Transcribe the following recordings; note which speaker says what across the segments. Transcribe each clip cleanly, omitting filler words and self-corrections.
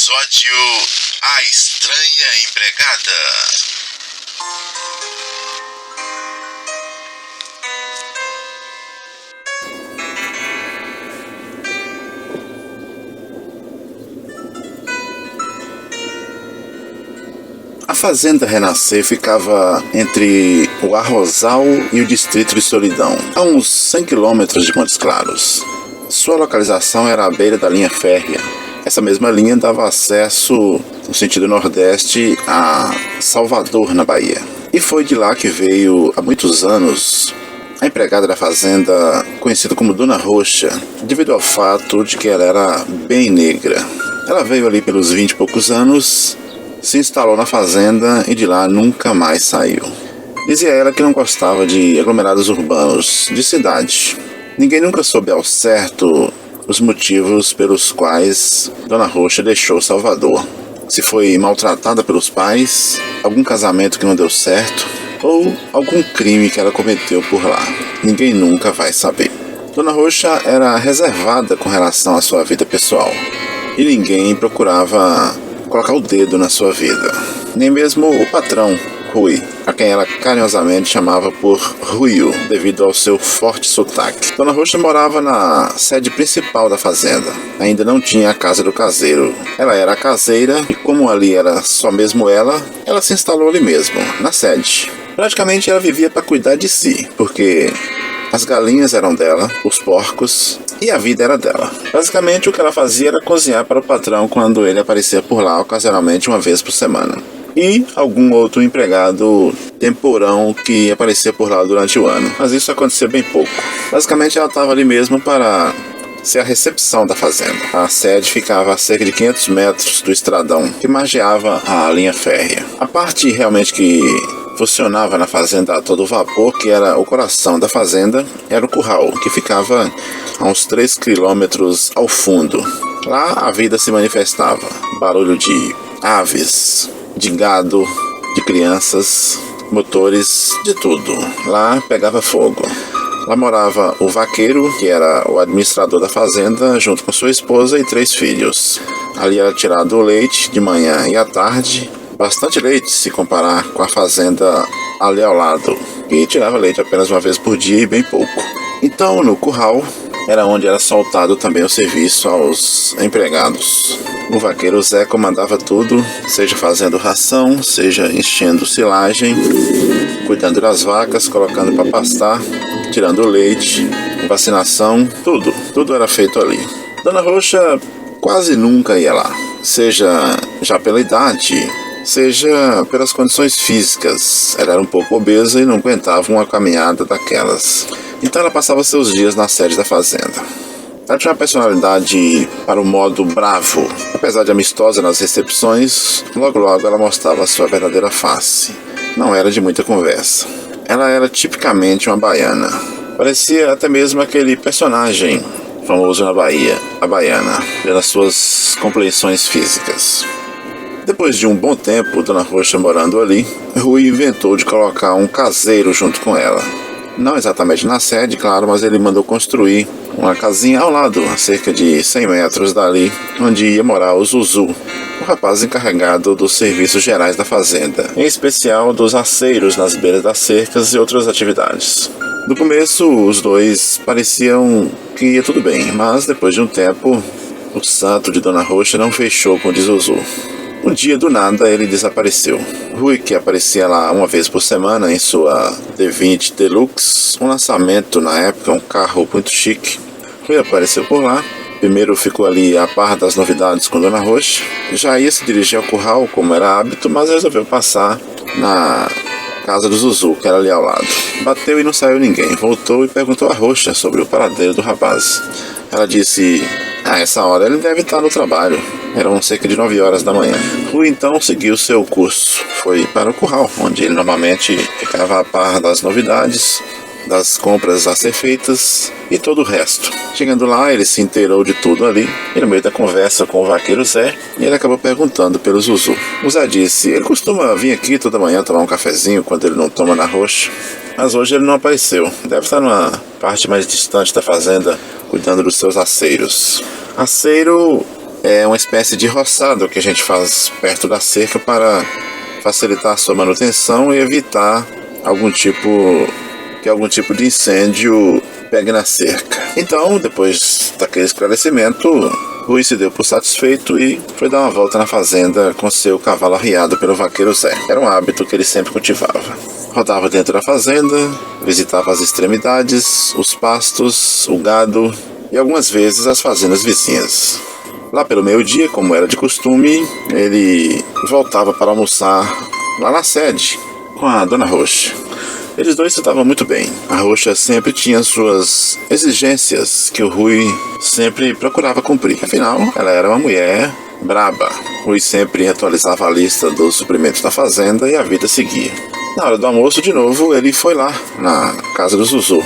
Speaker 1: episódio A Estranha Empregada. A fazenda Renascer ficava entre o Arrozal e o distrito de Solidão, a uns 100 quilômetros de Montes Claros. Sua localização era à beira da linha férrea. Essa mesma linha dava acesso, no sentido nordeste, a Salvador, na Bahia. E foi de lá que veio, há muitos anos, a empregada da fazenda, conhecida como Dona Roxa, devido ao fato de que ela era bem negra. Ela veio ali pelos 20 e poucos anos, se instalou na fazenda e de lá nunca mais saiu. Dizia ela que não gostava de aglomerados urbanos, de cidade. Ninguém nunca soube ao certo os motivos pelos quais Dona Roxa deixou Salvador. Se foi maltratada pelos pais, algum casamento que não deu certo, ou algum crime que ela cometeu por lá. Ninguém nunca vai saber. Dona Roxa era reservada com relação à sua vida pessoal, e ninguém procurava colocar o dedo na sua vida. Nem mesmo o patrão, Rui, a quem ela carinhosamente chamava por Ruiu, devido ao seu forte sotaque. Dona Roxa morava na sede principal da fazenda. Ainda não tinha a casa do caseiro. Ela era a caseira e, como ali era só mesmo ela se instalou ali mesmo, na sede. Praticamente ela vivia para cuidar de si, porque as galinhas eram dela, os porcos, e a vida era dela. Basicamente o que ela fazia era cozinhar para o patrão quando ele aparecia por lá, ocasionalmente uma vez por semana. E algum outro empregado temporão que aparecia por lá durante o ano. Mas isso acontecia bem pouco. Basicamente ela estava ali mesmo para ser a recepção da fazenda. A sede ficava a cerca de 500 metros do estradão que margeava a linha férrea. A parte realmente que funcionava na fazenda a todo vapor, que era o coração da fazenda, era o curral, que ficava a uns 3 quilômetros ao fundo. Lá a vida se manifestava. Barulho de aves, de gado, de crianças, motores, de tudo. Lá pegava fogo. Lá morava o vaqueiro, que era o administrador da fazenda, junto com sua esposa e 3 filhos. Ali era tirado o leite de manhã e à tarde. Bastante leite se comparar com a fazenda ali ao lado, que tirava leite apenas uma vez por dia e bem pouco. Então, no curral, era onde era soltado também o serviço aos empregados. O vaqueiro Zé comandava tudo, seja fazendo ração, seja enchendo silagem, cuidando das vacas, colocando para pastar, tirando o leite, vacinação, tudo era feito ali. Dona Roxa quase nunca ia lá, seja já pela idade, seja pelas condições físicas. Ela era um pouco obesa e não aguentava uma caminhada daquelas. Então ela passava seus dias na sede da fazenda. Ela tinha uma personalidade para o modo bravo. Apesar de amistosa nas recepções, logo ela mostrava a sua verdadeira face. Não era de muita conversa. Ela era tipicamente uma baiana. Parecia até mesmo aquele personagem famoso na Bahia, a baiana, pelas suas compleições físicas. Depois de um bom tempo, Dona Roxa morando ali, Rui inventou de colocar um caseiro junto com ela. Não exatamente na sede, claro, mas ele mandou construir uma casinha ao lado, a cerca de 100 metros dali, onde ia morar o Zuzu, o rapaz encarregado dos serviços gerais da fazenda, em especial dos aceiros nas beiras das cercas e outras atividades. No começo, os dois pareciam que ia tudo bem, mas depois de um tempo, o santo de Dona Roxa não fechou com o de Zuzu. Um dia, do nada, ele desapareceu. Rui, que aparecia lá uma vez por semana em sua D20 Deluxe, um lançamento na época, um carro muito chique. Rui apareceu por lá. Primeiro ficou ali a par das novidades com Dona Roxa. Já ia se dirigir ao curral, como era hábito, mas resolveu passar na casa do Zuzu, que era ali ao lado. Bateu e não saiu ninguém. Voltou e perguntou a Roxa sobre o paradeiro do rapaz. Ela disse: essa hora ele deve estar no trabalho. Eram cerca de 9 horas da manhã. Rui então seguiu seu curso. Foi para o curral, onde ele normalmente ficava a par das novidades, das compras a ser feitas e todo o resto. Chegando lá, ele se inteirou de tudo ali, e no meio da conversa com o vaqueiro Zé, ele acabou perguntando pelo Zuzu. O Zé disse: ele costuma vir aqui toda manhã tomar um cafezinho quando ele não toma na Roxa, mas hoje ele não apareceu. Deve estar numa parte mais distante da fazenda, cuidando dos seus aceiros. Aceiro é uma espécie de roçado que a gente faz perto da cerca para facilitar a sua manutenção e evitar algum tipo de incêndio pegue na cerca. Então, depois daquele esclarecimento, Rui se deu por satisfeito e foi dar uma volta na fazenda com seu cavalo arriado pelo vaqueiro Zé. Era um hábito que ele sempre cultivava. Rodava dentro da fazenda, visitava as extremidades, os pastos, o gado e algumas vezes as fazendas vizinhas. Lá pelo meio-dia, como era de costume, ele voltava para almoçar lá na sede com a Dona Roxa. Eles dois se davam muito bem. A Roxa sempre tinha suas exigências que o Rui sempre procurava cumprir. Afinal, ela era uma mulher braba. Rui sempre atualizava a lista dos suprimentos da fazenda e a vida seguia. Na hora do almoço, de novo, ele foi lá na casa do Zuzu.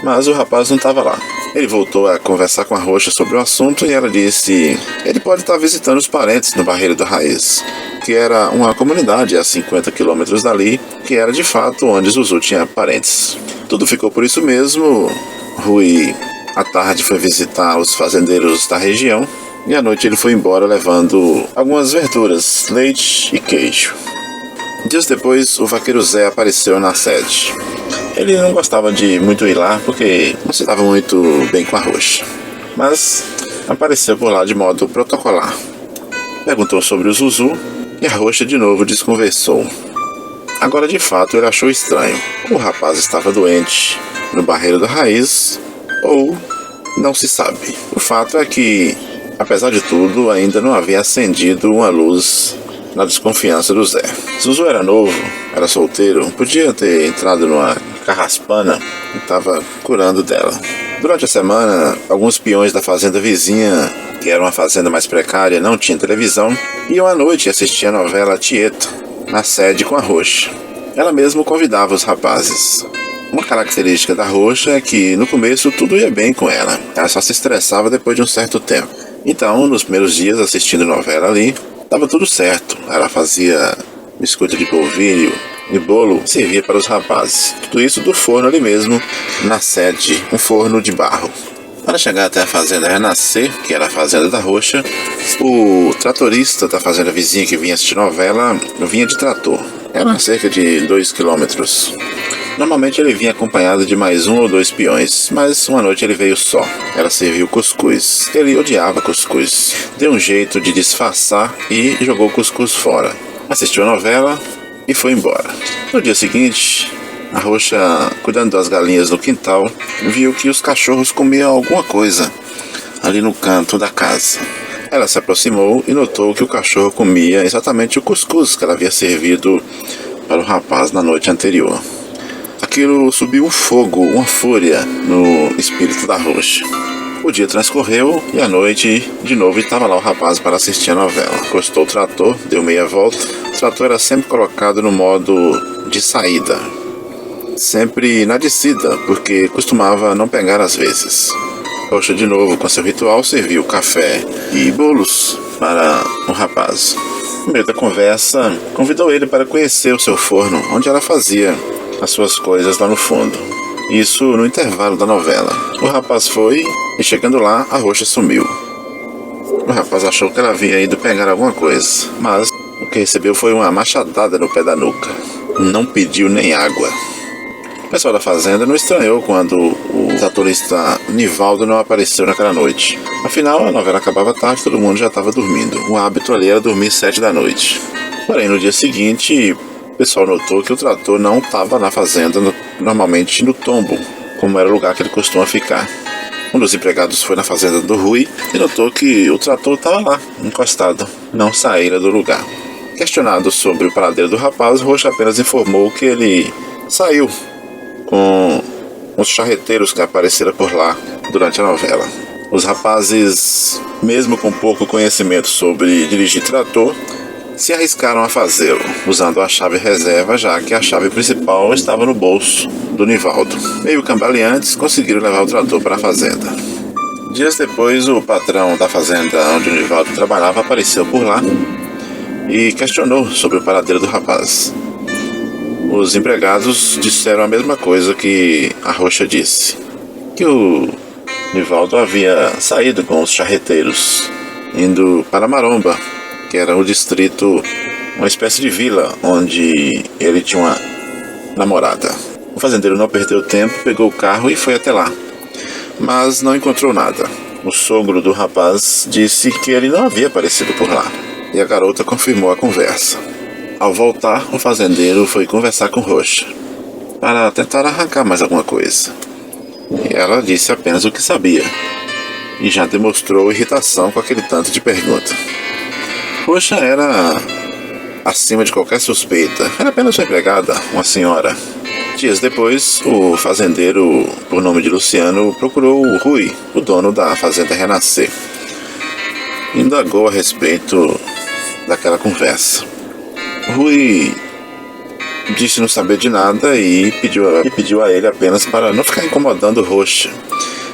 Speaker 1: Mas o rapaz não estava lá. Ele voltou a conversar com a Roxa sobre o assunto e ela disse: ele pode estar visitando os parentes no Barreiro da Raiz, que era uma comunidade a 50 quilômetros dali, que era de fato onde Zuzu tinha parentes. Tudo ficou por isso mesmo. Rui, à tarde, foi visitar os fazendeiros da região e à noite ele foi embora levando algumas verduras, leite e queijo. Dias depois, o vaqueiro Zé apareceu na sede. Ele não gostava de muito ir lá porque não se dava muito bem com a Roxa, mas apareceu por lá de modo protocolar. Perguntou sobre o Zuzu e a Roxa de novo desconversou. Agora de fato ele achou estranho. O rapaz estava doente no Barreiro da Raiz ou não se sabe. O fato é que, apesar de tudo, ainda não havia acendido uma luz na desconfiança do Zé. Zuzu era novo, era solteiro, podia ter entrado numa carraspana e estava curando dela. Durante a semana, alguns peões da fazenda vizinha, que era uma fazenda mais precária, não tinha televisão, iam à noite assistir a novela Tieta, na sede com a Roxa. Ela mesma convidava os rapazes. Uma característica da Roxa é que no começo tudo ia bem com ela. Ela só se estressava depois de um certo tempo. Então, nos primeiros dias assistindo novela ali, estava tudo certo. Ela fazia biscoito de polvilho e bolo, servia para os rapazes. Tudo isso do forno ali mesmo, na sede, um forno de barro. Para chegar até a fazenda Renascer, que era a fazenda da Roxa, o tratorista da fazenda vizinha que vinha assistir novela vinha de trator. Era cerca de 2 quilômetros. Normalmente ele vinha acompanhado de mais 1 ou 2 peões, mas uma noite ele veio só. Ela serviu cuscuz. Ele odiava cuscuz. Deu um jeito de disfarçar e jogou o cuscuz fora. Assistiu a novela e foi embora. No dia seguinte, a Roxa, cuidando das galinhas no quintal, viu que os cachorros comiam alguma coisa ali no canto da casa. Ela se aproximou e notou que o cachorro comia exatamente o cuscuz que ela havia servido para o rapaz na noite anterior. Aquilo subiu um fogo, uma fúria no espírito da Roxa. O dia transcorreu e à noite, de novo, estava lá o rapaz para assistir a novela. Encostou o trator, deu meia volta. O trator era sempre colocado no modo de saída, sempre na descida, porque costumava não pegar às vezes. Roxa, de novo, com seu ritual, serviu café e bolos para o rapaz. No meio da conversa, convidou ele para conhecer o seu forno, onde ela fazia as suas coisas lá no fundo. Isso no intervalo da novela. O rapaz foi e, chegando lá, a Roxa sumiu. O rapaz achou que ela havia ido pegar alguma coisa, mas o que recebeu foi uma machadada no pé da nuca. Não pediu nem água. O pessoal da fazenda não estranhou quando o tratorista Nivaldo não apareceu naquela noite. Afinal, a novela acabava tarde, todo mundo já estava dormindo. O hábito ali era dormir 7 da noite. Porém, no dia seguinte, o pessoal notou que o trator não estava na fazenda, normalmente no tombo, como era o lugar que ele costuma ficar. Um dos empregados foi na fazenda do Rui e notou que o trator estava lá, encostado, não saíra do lugar. Questionado sobre o paradeiro do rapaz, Roxa apenas informou que ele saiu com os charreteiros que apareceram por lá durante a novela. Os rapazes, mesmo com pouco conhecimento sobre dirigir trator, se arriscaram a fazê-lo, usando a chave reserva, já que a chave principal estava no bolso do Nivaldo. Meio cambaleantes, conseguiram levar o trator para a fazenda. Dias depois, o patrão da fazenda onde o Nivaldo trabalhava apareceu por lá e questionou sobre o paradeiro do rapaz. Os empregados disseram a mesma coisa que a Roxa disse, que o Nivaldo havia saído com os charreteiros indo para Maromba, que era o distrito, uma espécie de vila onde ele tinha uma namorada. O fazendeiro não perdeu tempo, pegou o carro e foi até lá, mas não encontrou nada. O sogro do rapaz disse que ele não havia aparecido por lá, e a garota confirmou a conversa. Ao voltar, o fazendeiro foi conversar com Rocha, para tentar arrancar mais alguma coisa. E ela disse apenas o que sabia, e já demonstrou irritação com aquele tanto de pergunta. Rocha era acima de qualquer suspeita, era apenas uma empregada, uma senhora. Dias depois, o fazendeiro, por nome de Luciano, procurou o Rui, o dono da fazenda Renascer. Indagou a respeito daquela conversa. Rui disse não saber de nada e pediu a ele apenas para não ficar incomodando Rocha,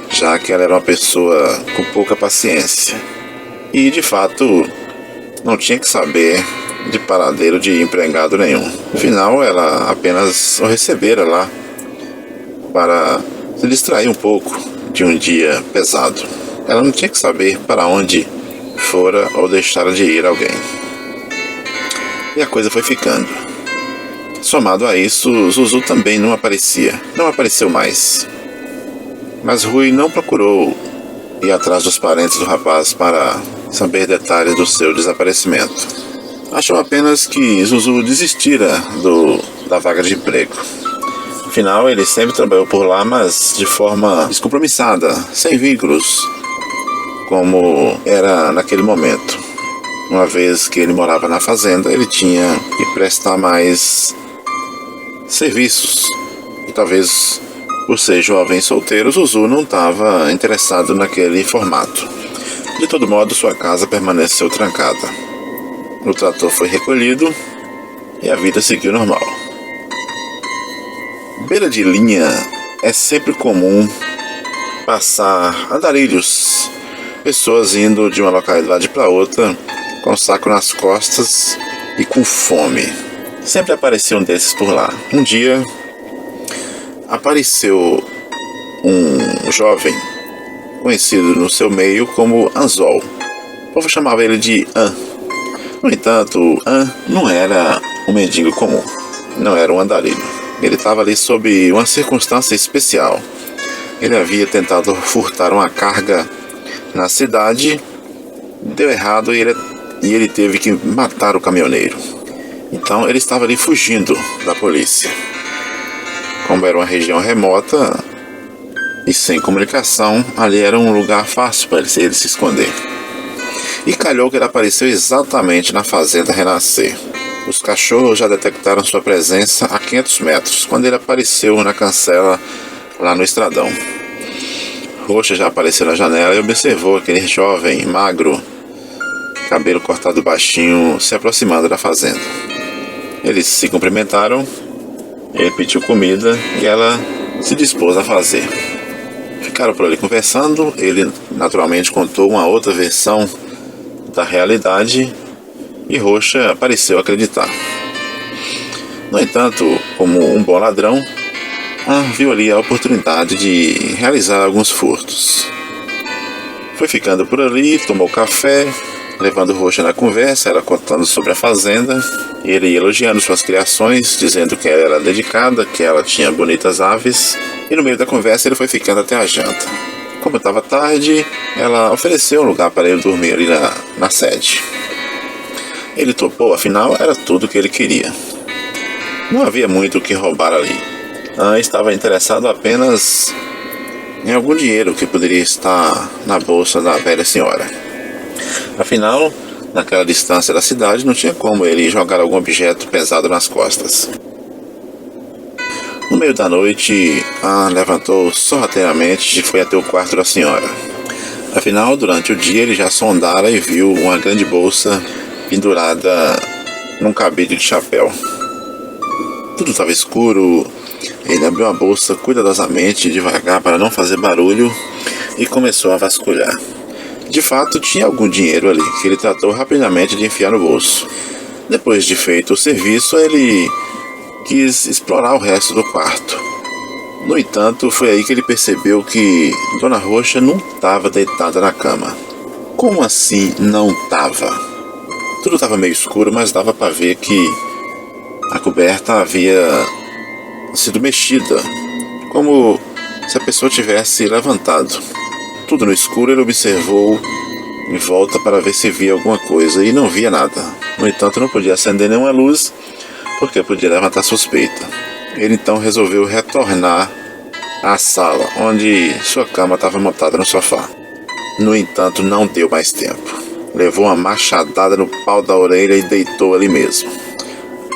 Speaker 1: já que ela era uma pessoa com pouca paciência. E, de fato, não tinha que saber de paradeiro de empregado nenhum. Afinal, ela apenas o recebera lá para se distrair um pouco de um dia pesado. Ela não tinha que saber para onde fora ou deixara de ir alguém. E a coisa foi ficando. Somado a isso, Zuzu também não apareceu mais. Mas Rui não procurou ir atrás dos parentes do rapaz para saber detalhes do seu desaparecimento. Achou apenas que Zuzu desistira da vaga de emprego. Afinal, ele sempre trabalhou por lá, mas de forma descompromissada, sem vínculos, como era naquele momento. Uma vez que ele morava na fazenda, ele tinha que prestar mais serviços. E talvez, por ser jovem e solteiro, Zuzu não estava interessado naquele formato. De todo modo, sua casa permaneceu trancada. O trator foi recolhido e a vida seguiu normal. Beira de linha é sempre comum passar andarilhos, pessoas indo de uma localidade para outra com um saco nas costas e com fome. Sempre aparecia um desses por lá. Um dia apareceu um jovem conhecido no seu meio como Anzol. O povo chamava ele de An. No entanto, An não era um mendigo comum, não era um andarilho. Ele estava ali sob uma circunstância especial. Ele havia tentado furtar uma carga na cidade, deu errado e ele teve que matar o caminhoneiro. Então ele estava ali fugindo da polícia. Como era uma região remota e sem comunicação, ali era um lugar fácil para ele se esconder. E calhou que ele apareceu exatamente na fazenda Renascer. Os cachorros já detectaram sua presença a 500 metros, quando ele apareceu na cancela lá no estradão. Rocha já apareceu na janela e observou aquele jovem, magro, cabelo cortado baixinho, se aproximando da fazenda. Eles se cumprimentaram, ele pediu comida e ela se dispôs a fazer. Ficaram por ali conversando, ele naturalmente contou uma outra versão da realidade e Rocha pareceu acreditar. No entanto, como um bom ladrão, viu ali a oportunidade de realizar alguns furtos. Foi ficando por ali, tomou café, levando Rocha na conversa, ela contando sobre a fazenda, ele elogiando suas criações, dizendo que ela era dedicada, que ela tinha bonitas aves, e no meio da conversa ele foi ficando até a janta. Como estava tarde, ela ofereceu um lugar para ele dormir ali na sede. Ele topou, afinal era tudo que ele queria. Não havia muito o que roubar ali. Estava interessado apenas em algum dinheiro que poderia estar na bolsa da velha senhora. Afinal, naquela distância da cidade, não tinha como ele jogar algum objeto pesado nas costas. No meio da noite, levantou sorrateiramente e foi até o quarto da senhora. Afinal, durante o dia, ele já sondara e viu uma grande bolsa pendurada num cabide de chapéu. Tudo estava escuro. Ele abriu a bolsa cuidadosamente, devagar, para não fazer barulho, e começou a vasculhar. De fato, tinha algum dinheiro ali, que ele tratou rapidamente de enfiar no bolso. Depois de feito o serviço, ele quis explorar o resto do quarto. No entanto, foi aí que ele percebeu que Dona Rocha não estava deitada na cama. Como assim não tava? Tudo estava meio escuro, mas dava para ver que a coberta havia sido mexida, como se a pessoa tivesse levantado. Tudo no escuro, ele observou em volta para ver se via alguma coisa e não via nada. No entanto, não podia acender nenhuma luz porque podia levantar suspeita. Ele então resolveu retornar à sala, onde sua cama estava montada no sofá. No entanto, não deu mais tempo. Levou uma machadada no pau da orelha e deitou ali mesmo.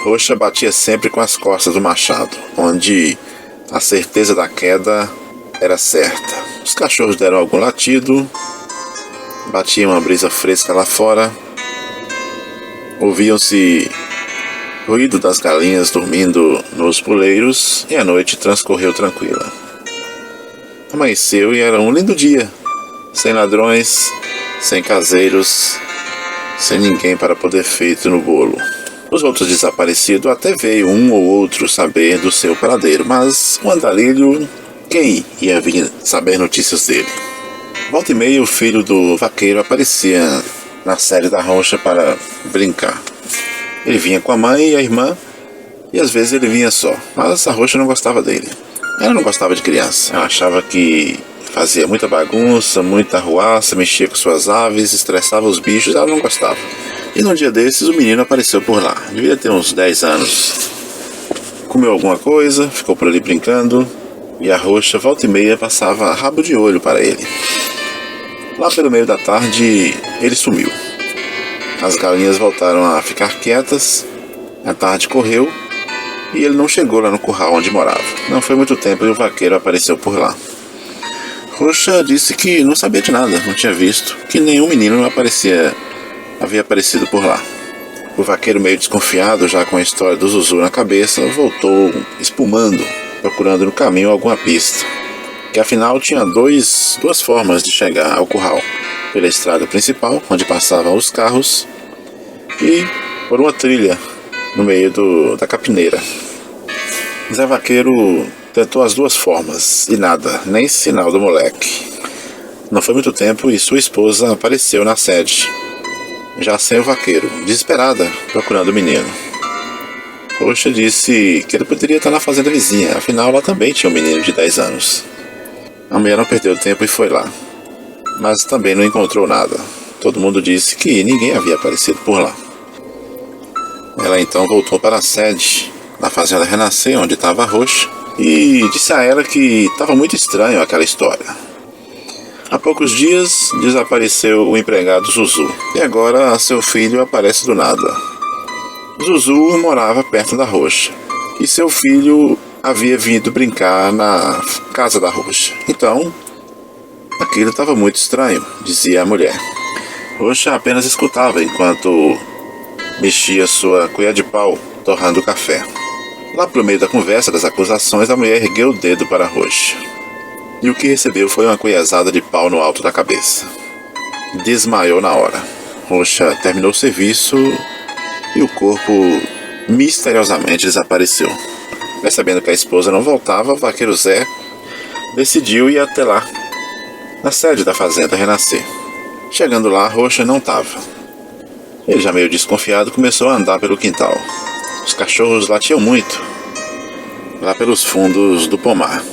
Speaker 1: Rocha batia sempre com as costas do machado, onde a certeza da queda era certa. Os cachorros deram algum latido, batia uma brisa fresca lá fora, ouviam-se ruído das galinhas dormindo nos puleiros e a noite transcorreu tranquila. Amanheceu e era um lindo dia, sem ladrões, sem caseiros, sem ninguém para poder feito no bolo. Os outros desaparecidos até veio um ou outro saber do seu paradeiro, mas o andarilho, quem ia vir saber notícias dele? Volta e meia o filho do vaqueiro aparecia na sede da rocha para brincar. Ele vinha com a mãe e a irmã, e às vezes ele vinha só, mas a rocha não gostava dele. Ela não gostava de criança, ela achava que fazia muita bagunça, muita arruaça, mexia com suas aves, estressava os bichos, ela não gostava. E num dia desses o menino apareceu por lá, devia ter uns 10 anos. Comeu alguma coisa, ficou por ali brincando, e a rocha volta e meia passava rabo de olho para ele. Lá pelo meio da tarde ele sumiu. As galinhas voltaram a ficar quietas, a tarde correu e ele não chegou lá no curral onde morava. Não foi muito tempo e o vaqueiro apareceu por lá. Rocha disse que não sabia de nada, não tinha visto, que nenhum menino havia aparecido por lá. O vaqueiro, meio desconfiado, já com a história do Zuzu na cabeça, voltou espumando, procurando no caminho alguma pista, que afinal tinha duas formas de chegar ao curral: pela estrada principal, onde passavam os carros, e por uma trilha no meio da capineira. Zé Vaqueiro tentou as duas formas e nada, nem sinal do moleque. Não foi muito tempo e sua esposa apareceu na sede, já sem o vaqueiro, desesperada, procurando o menino. Rocha disse que ele poderia estar na fazenda vizinha, afinal lá também tinha um menino de 10 anos. A mulher não perdeu tempo e foi lá, mas também não encontrou nada. Todo mundo disse que ninguém havia aparecido por lá. Ela então voltou para a sede da fazenda Renascer, onde estava a Rocha, e disse a ela que estava muito estranho aquela história. Há poucos dias desapareceu o empregado Zuzu, e agora seu filho aparece do nada. Zuzu morava perto da rocha, e seu filho havia vindo brincar na casa da rocha. Então, aquilo estava muito estranho, dizia a mulher. Rocha apenas escutava enquanto mexia sua colher de pau, torrando o café. Lá pro meio da conversa das acusações, a mulher ergueu o dedo para a rocha. E o que recebeu foi uma colherzada de pau no alto da cabeça. Desmaiou na hora. Rocha terminou o serviço e o corpo misteriosamente desapareceu. Percebendo que a esposa não voltava, o vaqueiro Zé decidiu ir até lá, na sede da fazenda Renascer. Chegando lá, Rocha não estava. Ele, já meio desconfiado, começou a andar pelo quintal. Os cachorros latiam muito, lá pelos fundos do pomar.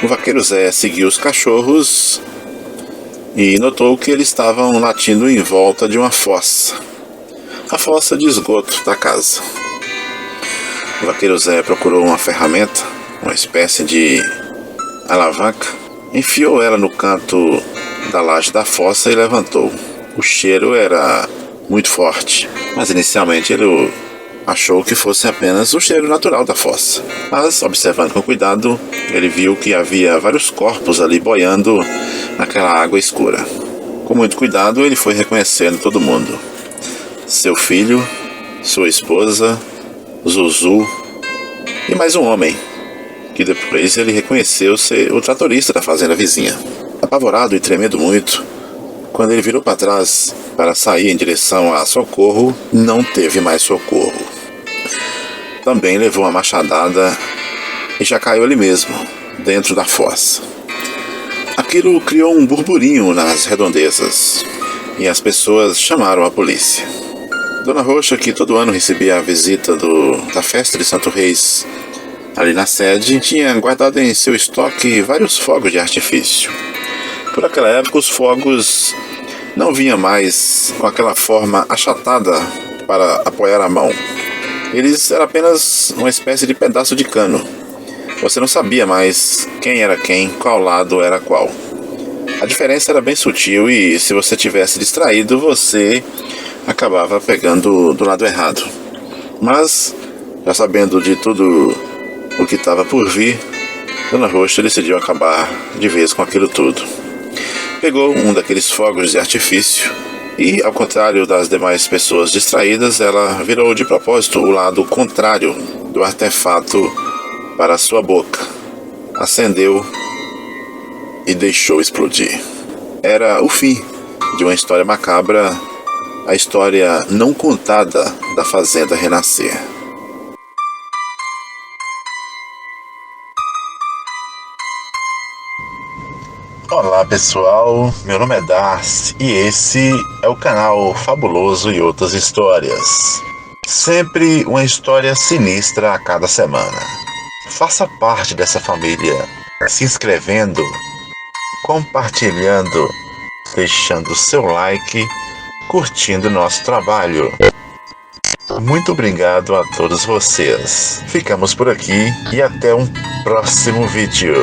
Speaker 1: O vaqueiro Zé seguiu os cachorros e notou que eles estavam latindo em volta de uma fossa. A fossa de esgoto da casa. O vaqueiro Zé procurou uma ferramenta, uma espécie de alavanca, enfiou ela no canto da laje da fossa e levantou. O cheiro era muito forte, mas inicialmente ele achou que fosse apenas o cheiro natural da fossa. Mas, observando com cuidado, ele viu que havia vários corpos ali boiando naquela água escura. Com muito cuidado, ele foi reconhecendo todo mundo. Seu filho, sua esposa, Zuzu e mais um homem, que depois ele reconheceu ser o tratorista da fazenda vizinha. Apavorado e tremendo muito, quando ele virou para trás para sair em direção a socorro, não teve mais socorro. Também levou uma machadada e já caiu ali mesmo, dentro da fossa. A Aquilo criou um burburinho nas redondezas e as pessoas chamaram a polícia. Dona Roxa, que todo ano recebia a visita da festa de Santo Reis ali na sede, tinha guardado em seu estoque vários fogos de artifício. Por aquela época, os fogos não vinham mais com aquela forma achatada para apoiar a mão. Eles eram apenas uma espécie de pedaço de cano. Você não sabia mais quem era quem, qual lado era qual. A diferença era bem sutil e, se você tivesse distraído, você acabava pegando do lado errado. Mas, já sabendo de tudo o que estava por vir, Dona Roxa decidiu acabar de vez com aquilo tudo. Pegou um daqueles fogos de artifício e, ao contrário das demais pessoas distraídas, ela virou de propósito o lado contrário do artefato para a sua boca. Acendeu e deixou explodir. Era o fim de uma história macabra, a história não contada da Fazenda Renascer. Olá pessoal, meu nome é Darcy e esse é o canal Fabuloso e Outras Histórias. Sempre uma história sinistra a cada semana. Faça parte dessa família se inscrevendo, compartilhando, deixando seu like, curtindo nosso trabalho. Muito obrigado a todos vocês. Ficamos por aqui e até um próximo vídeo.